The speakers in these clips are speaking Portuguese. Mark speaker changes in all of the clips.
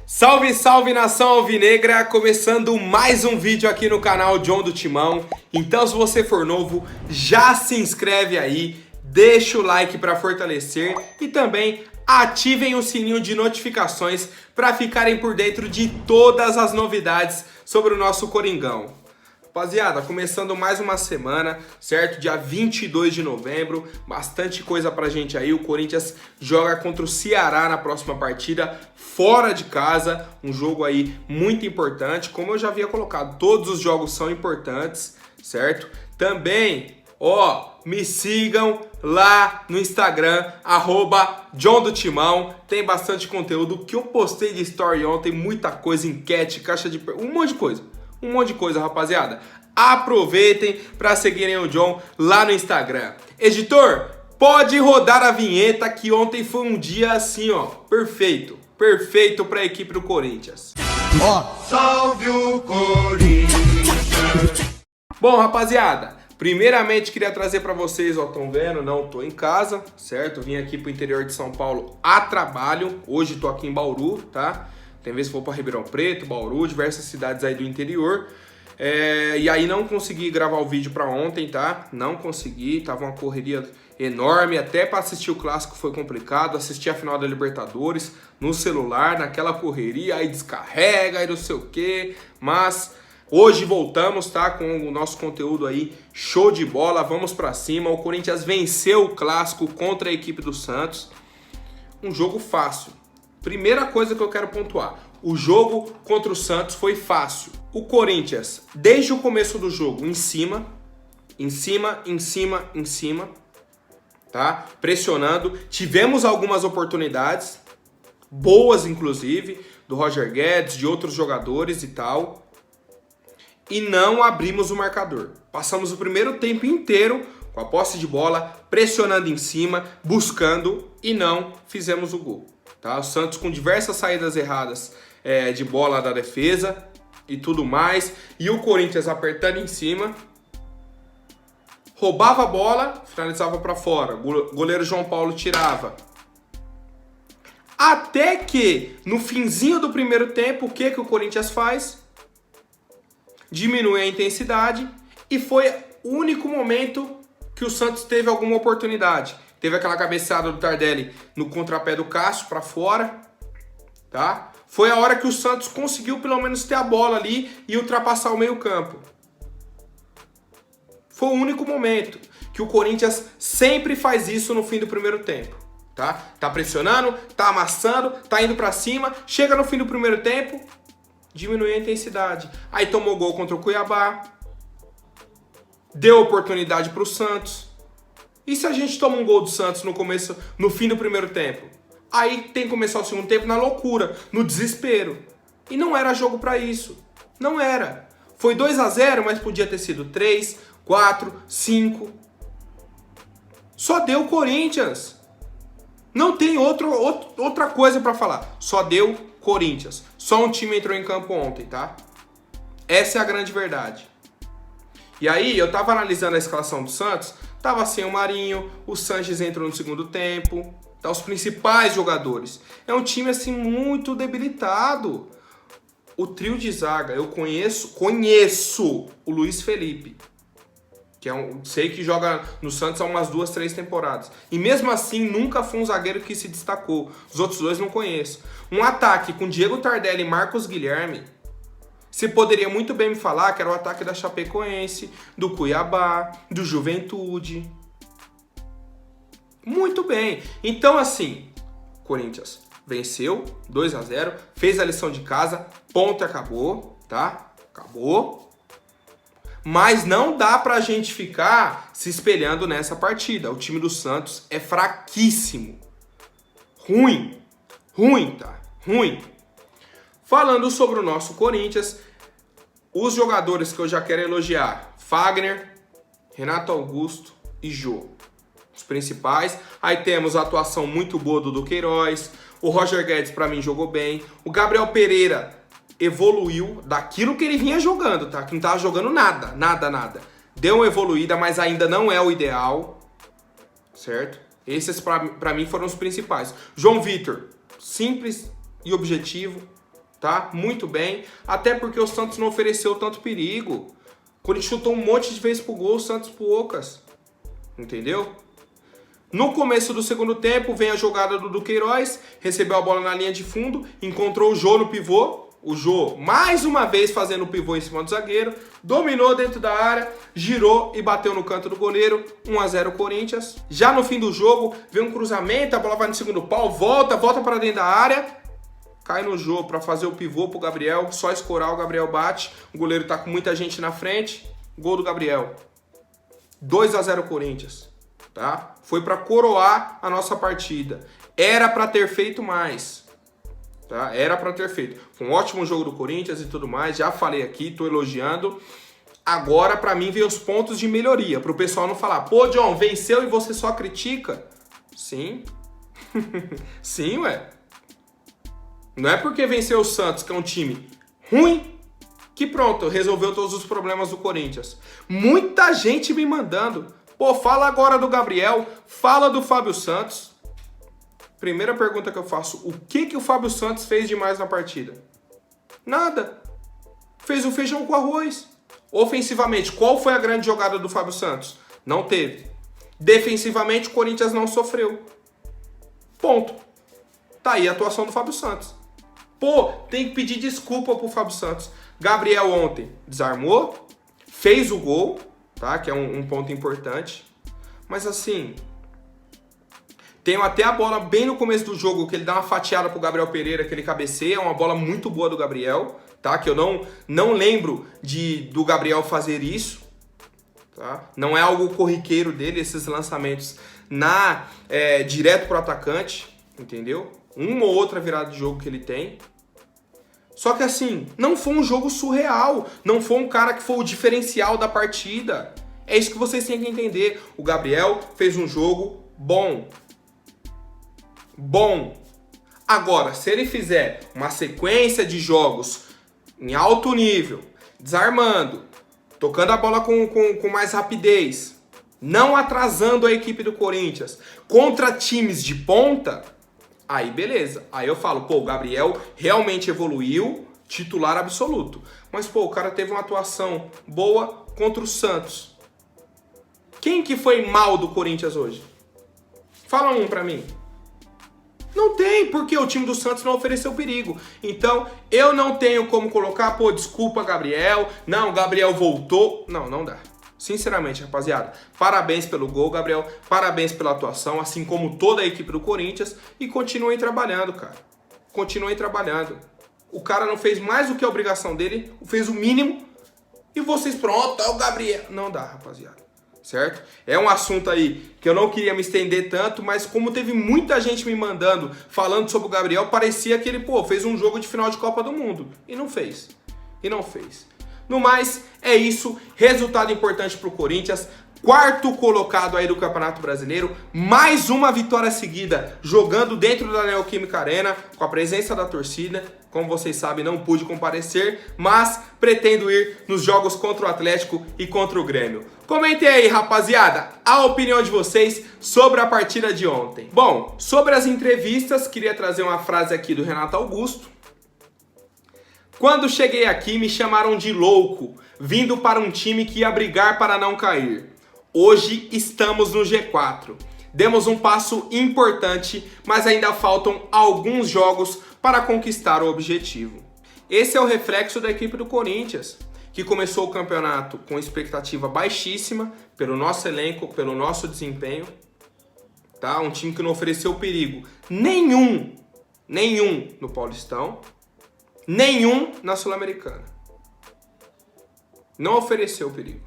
Speaker 1: Salve, salve nação alvinegra, começando mais um vídeo aqui no canal John do Timão. Então se você for novo, já se inscreve aí, deixa o like para fortalecer e também ativem o sininho de notificações para ficarem por dentro de todas as novidades sobre o nosso Coringão. Rapaziada, começando mais uma semana, certo? Dia 22 de novembro, bastante coisa pra gente aí. O Corinthians joga contra o Ceará na próxima partida, fora de casa, um jogo aí muito importante. Como eu já havia colocado, todos os jogos são importantes, certo? Também, me sigam lá no Instagram, @John do Timão. Tem bastante conteúdo que eu postei de story ontem, muita coisa, enquete, caixa de um monte de coisa, rapaziada. Aproveitem para seguirem o John lá no Instagram. Editor, pode rodar a vinheta que ontem foi um dia assim, perfeito. Perfeito para a equipe do Corinthians.
Speaker 2: Salve o Corinthians!
Speaker 1: Bom, rapaziada, primeiramente queria trazer para vocês, estão vendo, não tô em casa, certo? Vim aqui pro interior de São Paulo a trabalho. Hoje tô aqui em Bauru, tá? Tem vezes que vou para Ribeirão Preto, Bauru, diversas cidades aí do interior. E aí não consegui gravar o vídeo para ontem, tá? Não consegui, tava uma correria enorme. Até para assistir o clássico foi complicado. Assisti a final da Libertadores no celular, naquela correria, aí descarrega, aí não sei o que. Mas hoje voltamos, tá? Com o nosso conteúdo aí, show de bola, vamos para cima. O Corinthians venceu o clássico contra a equipe do Santos. Um jogo fácil. Primeira coisa que eu quero pontuar, o jogo contra o Santos foi fácil. O Corinthians, desde o começo do jogo, em cima, tá? Pressionando. Tivemos algumas oportunidades, boas inclusive, do Roger Guedes, de outros jogadores e tal. E não abrimos o marcador. Passamos o primeiro tempo inteiro com a posse de bola, pressionando em cima, buscando e não fizemos o gol. Tá? O Santos com diversas saídas erradas de bola da defesa e tudo mais. E o Corinthians apertando em cima. Roubava a bola, finalizava para fora. O goleiro João Paulo tirava. Até que, no finzinho do primeiro tempo, o que o Corinthians faz? Diminui a intensidade. E foi o único momento que o Santos teve alguma oportunidade. Teve aquela cabeçada do Tardelli no contrapé do Cássio para fora, tá? Foi a hora que o Santos conseguiu pelo menos ter a bola ali e ultrapassar o meio-campo. Foi o único momento que o Corinthians sempre faz isso no fim do primeiro tempo, tá? Tá pressionando, tá amassando, tá indo para cima, chega no fim do primeiro tempo, diminui a intensidade. Aí tomou gol contra o Cuiabá, deu oportunidade para o Santos. E se a gente toma um gol do Santos no fim do primeiro tempo? Aí tem que começar o segundo tempo na loucura, no desespero. E não era jogo pra isso. Não era. Foi 2-0, mas podia ter sido 3, 4, 5. Só deu Corinthians. Não tem outra coisa pra falar. Só deu Corinthians. Só um time entrou em campo ontem, tá? Essa é a grande verdade. E aí, eu tava analisando a escalação do Santos, tava sem o Marinho, o Sanches entrou no segundo tempo, tá, os principais jogadores. É um time, assim, muito debilitado. O trio de zaga, eu conheço o Luiz Felipe, que sei que joga no Santos há umas 2, 3 temporadas. E mesmo assim, nunca foi um zagueiro que se destacou. Os outros dois não conheço. Um ataque com Diego Tardelli e Marcos Guilherme, você poderia muito bem me falar que era o ataque da Chapecoense, do Cuiabá, do Juventude. Muito bem. Então, assim, Corinthians venceu 2-0, fez a lição de casa, ponto e acabou, tá? Acabou. Mas não dá pra gente ficar se espelhando nessa partida. O time do Santos é fraquíssimo. Ruim, tá? Ruim. Falando sobre o nosso Corinthians, os jogadores que eu já quero elogiar: Fagner, Renato Augusto e Jô. Os principais. Aí temos a atuação muito boa do Duqueiroz. O Roger Guedes, pra mim, jogou bem. O Gabriel Pereira evoluiu daquilo que ele vinha jogando, tá? Que não tava jogando nada. Deu uma evoluída, mas ainda não é o ideal, certo? Esses, pra mim, foram os principais. João Vitor, simples e objetivo, tá? Muito bem. Até porque o Santos não ofereceu tanto perigo. O Corinthians chutou um monte de vezes pro gol, o Santos poucas. Entendeu? No começo do segundo tempo, vem a jogada do Duqueiroz, recebeu a bola na linha de fundo, encontrou o Jô no pivô. O Jô, mais uma vez, fazendo o pivô em cima do zagueiro, dominou dentro da área, girou e bateu no canto do goleiro, 1-0 Corinthians. Já no fim do jogo, vem um cruzamento, a bola vai no segundo pau, volta para dentro da área, cai no Jô para fazer o pivô pro Gabriel, só escorar, o Gabriel bate, o goleiro tá com muita gente na frente, gol do Gabriel. 2-0 Corinthians, tá? Foi para coroar a nossa partida. Era para ter feito mais. Tá? Era para ter feito. Foi um ótimo jogo do Corinthians e tudo mais. Já falei aqui, tô elogiando. Agora, para mim, vem os pontos de melhoria. Para o pessoal não falar, pô, John, venceu e você só critica? Sim. Sim, ué. Não é porque venceu o Santos, que é um time ruim, que pronto, resolveu todos os problemas do Corinthians. Muita gente me mandando. Pô, fala agora do Gabriel, fala do Fábio Santos. Primeira pergunta que eu faço, o que o Fábio Santos fez demais na partida? Nada. Fez o feijão com arroz. Ofensivamente, qual foi a grande jogada do Fábio Santos? Não teve. Defensivamente, o Corinthians não sofreu. Ponto. Tá aí a atuação do Fábio Santos. Pô, tem que pedir desculpa pro Fábio Santos. Gabriel ontem desarmou, fez o gol, tá? Que é um ponto importante. Mas assim... Tem até a bola bem no começo do jogo, que ele dá uma fatiada pro Gabriel Pereira, que ele cabeceia, é uma bola muito boa do Gabriel, tá? Que eu não lembro do Gabriel fazer isso, tá? Não é algo corriqueiro dele, esses lançamentos direto pro atacante, entendeu? Uma ou outra virada de jogo que ele tem. Só que assim, não foi um jogo surreal, não foi um cara que foi o diferencial da partida. É isso que vocês têm que entender. O Gabriel fez um jogo bom. Agora, se ele fizer uma sequência de jogos em alto nível, desarmando, tocando a bola com mais rapidez, não atrasando a equipe do Corinthians, contra times de ponta, aí beleza. Aí eu falo, pô, o Gabriel realmente evoluiu, titular absoluto. Mas, pô, o cara teve uma atuação boa contra o Santos. Quem que foi mal do Corinthians hoje? Fala um pra mim. Não tem, porque o time do Santos não ofereceu perigo. Então, eu não tenho como colocar, pô, desculpa, Gabriel. Não, Gabriel voltou. Não dá. Sinceramente, rapaziada, parabéns pelo gol, Gabriel. Parabéns pela atuação, assim como toda a equipe do Corinthians. E continuem trabalhando, cara. Continuem trabalhando. O cara não fez mais do que a obrigação dele, fez o mínimo. E vocês, pronto, é o Gabriel. Não dá, rapaziada. Certo? É um assunto aí que eu não queria me estender tanto, mas como teve muita gente me mandando, falando sobre o Gabriel, parecia que ele, pô, fez um jogo de final de Copa do Mundo. E não fez. No mais, é isso. Resultado importante pro Corinthians. Quarto colocado aí do Campeonato Brasileiro. Mais uma vitória seguida, jogando dentro da Neoquímica Arena, com a presença da torcida. Como vocês sabem, não pude comparecer, mas pretendo ir nos jogos contra o Atlético e contra o Grêmio. Comentem aí, rapaziada, a opinião de vocês sobre a partida de ontem. Bom, sobre as entrevistas, queria trazer uma frase aqui do Renato Augusto. Quando cheguei aqui, me chamaram de louco, vindo para um time que ia brigar para não cair. Hoje estamos no G4. Demos um passo importante, mas ainda faltam alguns jogos para conquistar o objetivo. Esse é o reflexo da equipe do Corinthians, que começou o campeonato com expectativa baixíssima pelo nosso elenco, pelo nosso desempenho. Tá? Um time que não ofereceu perigo nenhum no Paulistão, nenhum na Sul-Americana. Não ofereceu perigo.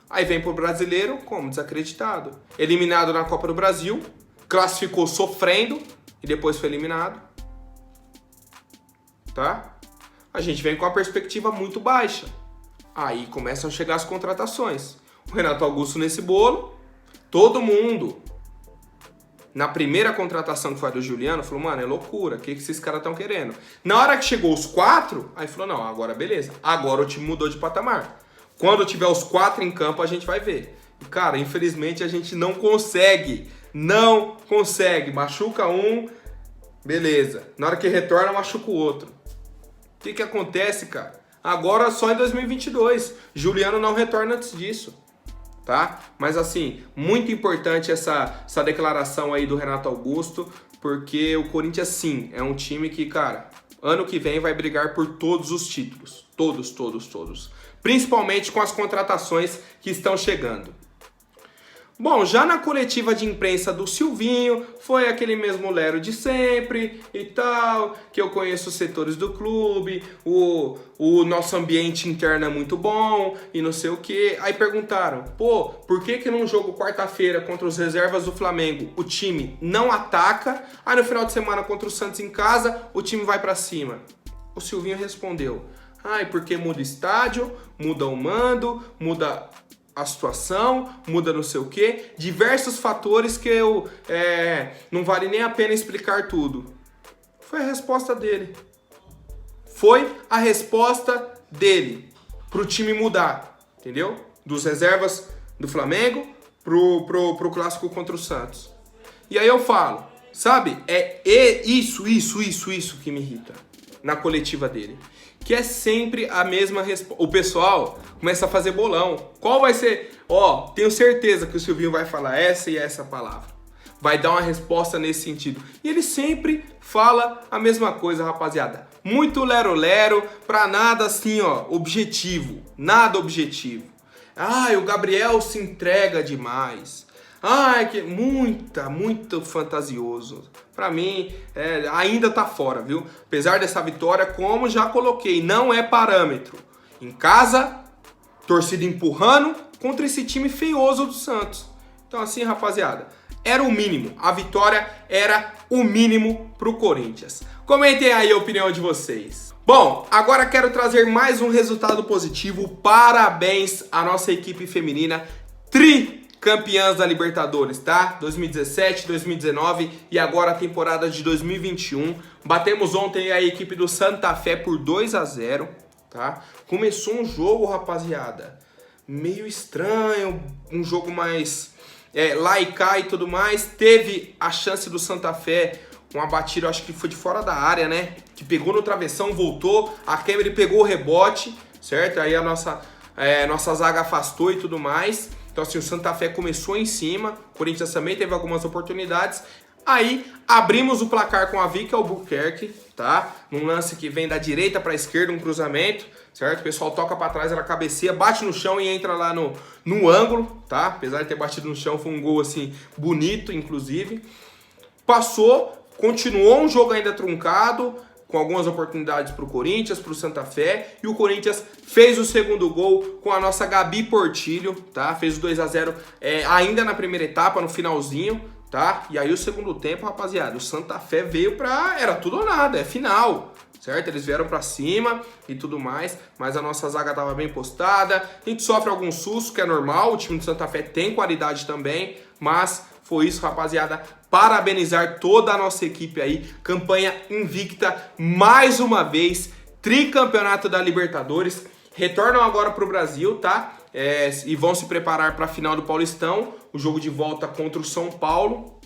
Speaker 1: Aí vem pro Brasileiro como desacreditado. Eliminado na Copa do Brasil, classificou sofrendo e depois foi eliminado. Tá? A gente vem com uma perspectiva muito baixa. Aí começam a chegar as contratações. O Renato Augusto nesse bolo, todo mundo. Na primeira contratação que foi a do Juliano, falou, mano, é loucura, o que esses caras estão querendo? Na hora que chegou os 4, aí falou, não, agora beleza, agora o time mudou de patamar. Quando tiver os 4 em campo, a gente vai ver. E, cara, infelizmente a gente não consegue. Machuca um, Beleza. Na hora que retorna, machuca o outro. O que acontece, cara? Agora só em 2022. Juliano não retorna antes disso. Tá? Mas assim, muito importante essa declaração aí do Renato Augusto, porque o Corinthians sim, é um time que, cara, ano que vem vai brigar por todos os títulos. Todos. Principalmente com as contratações que estão chegando. Bom, já na coletiva de imprensa do Silvinho, foi aquele mesmo lero de sempre e tal, que eu conheço os setores do clube, o nosso ambiente interno é muito bom e não sei o que. Aí perguntaram, pô, por que num jogo quarta-feira contra os reservas do Flamengo o time não ataca, aí no final de semana contra o Santos em casa o time vai pra cima? O Silvinho respondeu, porque muda o estádio, muda o mando, muda a situação, muda não sei o que, diversos fatores que não vale nem a pena explicar tudo. Foi a resposta dele. Foi a resposta dele pro time mudar, entendeu? Dos reservas do Flamengo pro clássico contra o Santos. E aí eu falo, sabe? Isso que me irrita na coletiva dele. Que é sempre a mesma resposta. O pessoal começa a fazer bolão. Qual vai ser? Tenho certeza que o Silvinho vai falar essa e essa palavra. Vai dar uma resposta nesse sentido. E ele sempre fala a mesma coisa, rapaziada. Muito lero-lero, pra nada assim, objetivo. Nada objetivo. O Gabriel se entrega demais. Que muito fantasioso. Pra mim, ainda tá fora, viu? Apesar dessa vitória, como já coloquei, não é parâmetro. Em casa, torcida empurrando contra esse time feioso do Santos. Então assim, rapaziada, era o mínimo. A vitória era o mínimo pro Corinthians. Comentem aí a opinião de vocês. Bom, agora quero trazer mais um resultado positivo. Parabéns à nossa equipe feminina campeãs da Libertadores, tá? 2017, 2019 e agora a temporada de 2021. Batemos ontem a equipe do Santa Fé por 2-0, tá? Começou um jogo, rapaziada, meio estranho, um jogo mais lá e cá e tudo mais. Teve a chance do Santa Fé, uma batida, acho que foi de fora da área, né? Que pegou no travessão, voltou, a Kemery pegou o rebote, certo? Aí a nossa zaga afastou e tudo mais. Então assim, o Santa Fé começou em cima, o Corinthians também teve algumas oportunidades. Aí abrimos o placar com a Vicky Albuquerque, tá? Num lance que vem da direita para a esquerda, um cruzamento, certo? O pessoal toca para trás, ela cabeceia, bate no chão e entra lá no ângulo, tá? Apesar de ter batido no chão, foi um gol assim bonito, inclusive. Passou, continuou um jogo ainda truncado, com algumas oportunidades para o Corinthians, para o Santa Fé, e o Corinthians fez o segundo gol com a nossa Gabi Portillo, tá? Fez o 2-0 ainda na primeira etapa, no finalzinho, tá? E aí o segundo tempo, rapaziada, o Santa Fé veio era tudo ou nada, é final, certo? Eles vieram para cima e tudo mais, mas a nossa zaga tava bem postada, a gente sofre alguns sustos, que é normal, o time do Santa Fé tem qualidade também, mas foi isso, rapaziada. Parabenizar toda a nossa equipe aí. Campanha invicta mais uma vez. Tricampeonato da Libertadores. Retornam agora pro Brasil, tá? E vão se preparar para a final do Paulistão. O jogo de volta contra o São Paulo.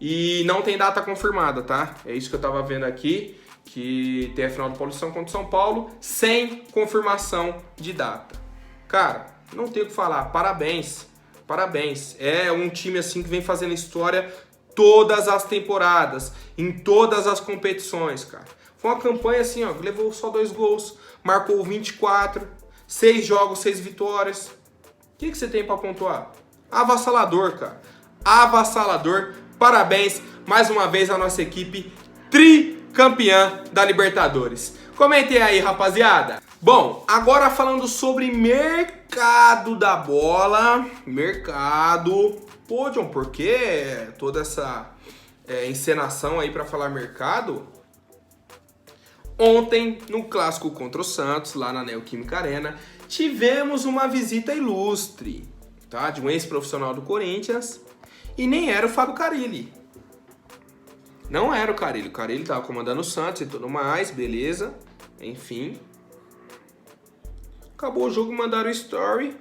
Speaker 1: E não tem data confirmada, tá? É isso que eu tava vendo aqui. Que tem a final do Paulistão contra o São Paulo. Sem confirmação de data. Cara, não tenho o que falar. Parabéns. Parabéns, é um time assim que vem fazendo história todas as temporadas, em todas as competições, cara. Foi uma campanha assim, que levou só 2 gols, marcou 24, 6 jogos, 6 vitórias. O que você tem pra pontuar? Avassalador, cara. Avassalador. Parabéns mais uma vez à nossa equipe tricampeã da Libertadores. Comentem aí, rapaziada. Bom, agora falando sobre mercado da bola. Mercado. Pô, John, por que toda essa encenação aí pra falar mercado? Ontem, no clássico contra o Santos, lá na Neoquímica Arena, tivemos uma visita ilustre, tá? De um ex-profissional do Corinthians. E nem era o Fábio Carille. Não era o Carille. O Carille tava comandando o Santos e tudo mais, beleza. Enfim. Acabou o jogo, mandaram o story.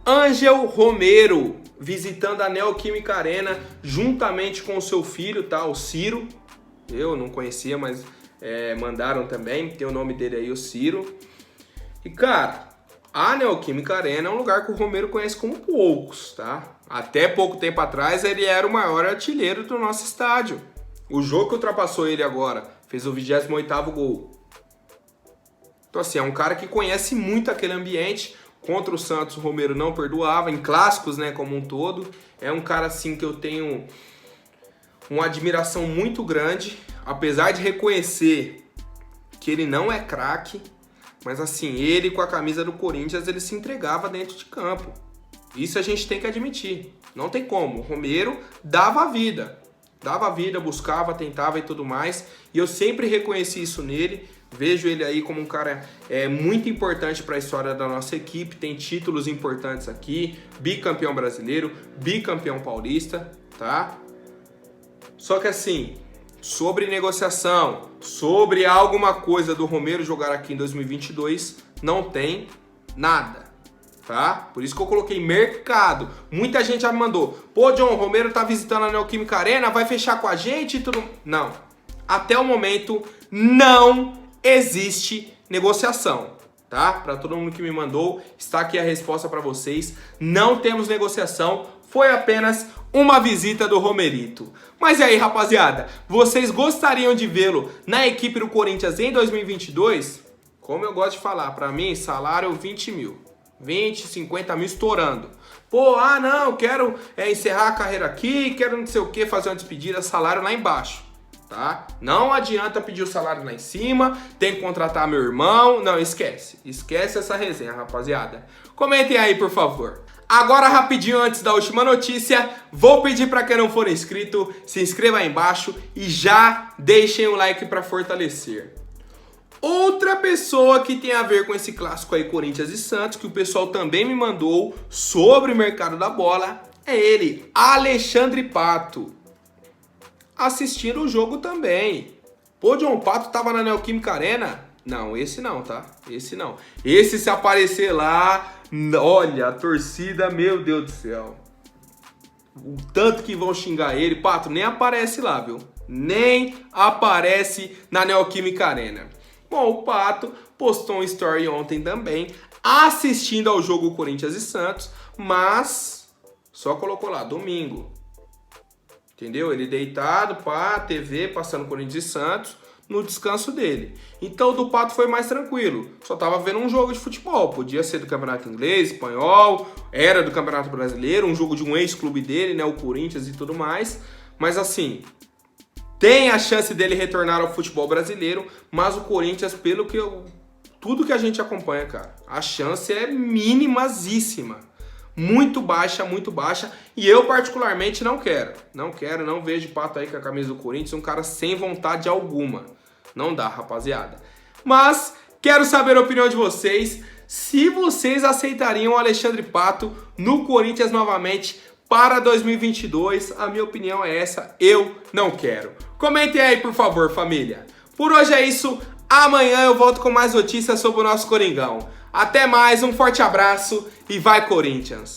Speaker 1: Ângel Romero, visitando a Neoquímica Arena juntamente com o seu filho, tá? O Ciro. Eu não conhecia, mas mandaram também. Tem o nome dele aí, o Ciro. E, cara, a Neoquímica Arena é um lugar que o Romero conhece como poucos, tá? Até pouco tempo atrás ele era o maior artilheiro do nosso estádio. O jogo que ultrapassou ele agora fez o 28º gol. Então, assim, é um cara que conhece muito aquele ambiente. Contra o Santos, o Romero não perdoava, em clássicos, né, como um todo. É um cara, assim, que eu tenho uma admiração muito grande, apesar de reconhecer que ele não é craque, mas, assim, ele com a camisa do Corinthians, ele se entregava dentro de campo. Isso a gente tem que admitir. Não tem como. O Romero dava a vida. Dava a vida, buscava, tentava e tudo mais. E eu sempre reconheci isso nele. Vejo ele aí como um cara muito importante para a história da nossa equipe. Tem títulos importantes aqui. Bicampeão brasileiro, bicampeão paulista, tá? Só que assim, sobre negociação, sobre alguma coisa do Romero jogar aqui em 2022, não tem nada, tá? Por isso que eu coloquei mercado. Muita gente já me mandou: pô, John, o Romero tá visitando a Neoquímica Arena, vai fechar com a gente e tudo. Não. Até o momento, não existe negociação, tá? Para todo mundo que me mandou, está aqui a resposta para vocês. Não temos negociação, foi apenas uma visita do Romerito. Mas e aí, rapaziada? Vocês gostariam de vê-lo na equipe do Corinthians em 2022? Como eu gosto de falar, para mim, salário 20 mil. 20, 50 mil estourando. Pô, não, quero encerrar a carreira aqui, quero não sei o que, fazer uma despedida, salário lá embaixo. Tá? Não adianta pedir o salário lá em cima, tem que contratar meu irmão. Não, esquece. Esquece essa resenha, rapaziada. Comentem aí, por favor. Agora, rapidinho, antes da última notícia, vou pedir para quem não for inscrito, se inscreva aí embaixo e já deixem o like para fortalecer. Outra pessoa que tem a ver com esse clássico aí, Corinthians e Santos, que o pessoal também me mandou sobre o mercado da bola, é ele, Alexandre Pato. Assistindo o jogo também. Pô, John, Pato tava na Neoquímica Arena? Não, esse não, tá? Esse não. Esse se aparecer lá, olha, a torcida, meu Deus do céu. O tanto que vão xingar ele. Pato, nem aparece lá, viu? Nem aparece na Neoquímica Arena. Bom, o Pato postou um story ontem também, assistindo ao jogo Corinthians e Santos, mas só colocou lá, domingo. Entendeu? Ele deitado, pá, TV, passando Corinthians e Santos, no descanso dele. Então o do Pato foi mais tranquilo. Só tava vendo um jogo de futebol. Podia ser do Campeonato Inglês, Espanhol, era do Campeonato Brasileiro, um jogo de um ex-clube dele, né, o Corinthians e tudo mais. Mas assim, tem a chance dele retornar ao futebol brasileiro, mas o Corinthians, tudo que a gente acompanha, cara, a chance é minimazíssima. Muito baixa, e eu particularmente não quero, não vejo Pato aí com a camisa do Corinthians, um cara sem vontade alguma, não dá, rapaziada. Mas quero saber a opinião de vocês, se vocês aceitariam o Alexandre Pato no Corinthians novamente para 2022, a minha opinião é essa, eu não quero. Comentem aí, por favor, família. Por hoje é isso, amanhã eu volto com mais notícias sobre o nosso Coringão. Até mais, um forte abraço e vai Corinthians!